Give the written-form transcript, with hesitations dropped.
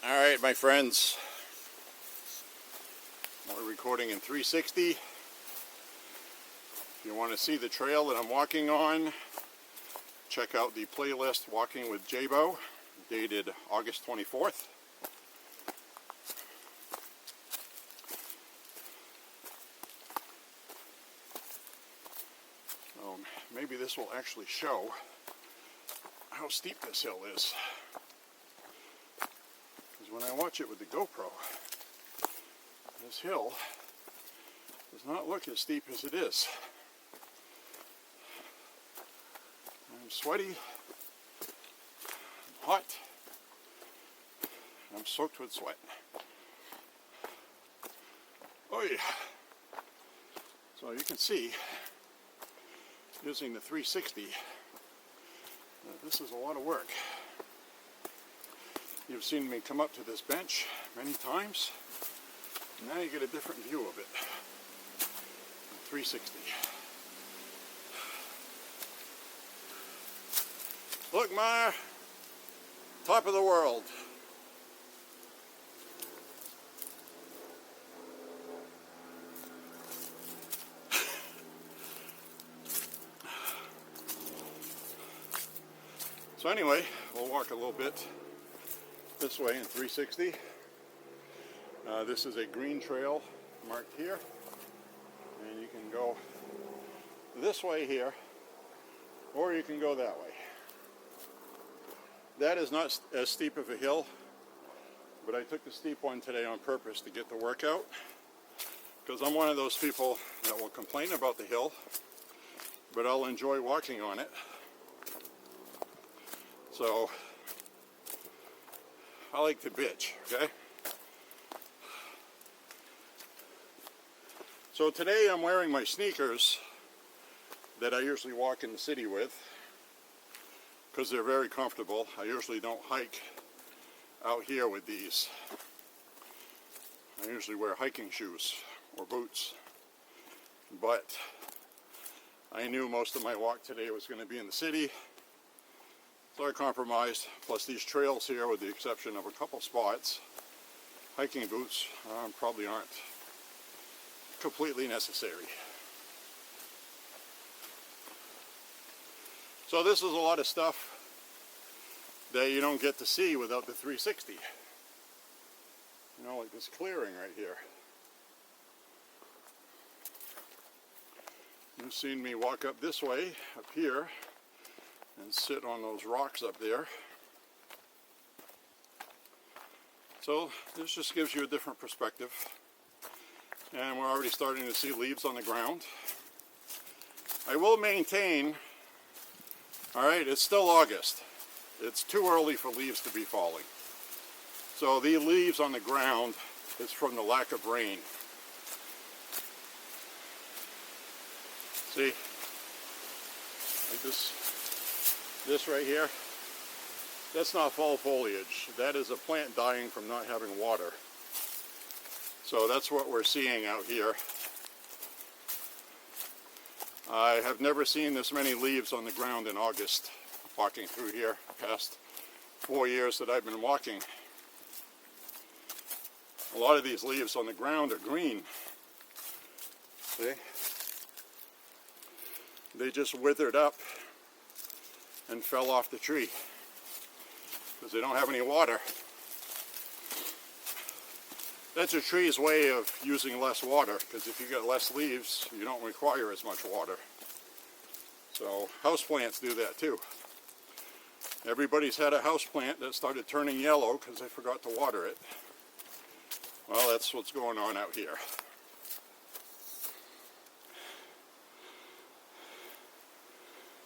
Alright, my friends, we're recording in 360. If you want to see the trail that I'm walking on, check out the playlist Walking with Jabo, dated August 24th. So maybe this will actually show how steep this hill is. When I watch it with the GoPro, this hill does not look as steep as it is. I'm sweaty, I'm hot, I'm soaked with sweat. Oh yeah. So you can see, using the 360, that this is a lot of work. You've seen me come up to this bench many times. Now you get a different view of it. 360. Look, Ma! Top of the world. So anyway, we'll walk a little bit this way in 360. This is a green trail marked here, and you can go this way here, or you can go that way. That is not as steep of a hill, but I took the steep one today on purpose to get the workout, because I'm one of those people that will complain about the hill, but I'll enjoy walking on it. So I like to bitch, okay? So today I'm wearing my sneakers that I usually walk in the city with, because they're very comfortable. I usually don't hike out here with these. I usually wear hiking shoes or boots. But I knew most of my walk today was going to be in the city, so I compromised. Plus these trails here, with the exception of a couple spots, hiking boots probably aren't completely necessary. So this is a lot of stuff that you don't get to see without the 360. You know, like this clearing right here. You've seen me walk up this way, up here, and sit on those rocks up there. So this just gives you a different perspective. And we're already starting to see leaves on the ground. I will maintain, alright, it's still August. It's too early for leaves to be falling. So the leaves on the ground is from the lack of rain. See? Like this right here, that's not fall foliage. That is a plant dying from not having water. So that's what we're seeing out here. I have never seen this many leaves on the ground in August, walking through here the past 4 years that I've been walking. A lot of these leaves on the ground are green. See? They just withered up and fell off the tree because they don't have any water. That's a tree's way of using less water, because if you get less leaves, you don't require as much water. So houseplants do that too. Everybody's had a houseplant that started turning yellow because they forgot to water it. Well, that's what's going on out here.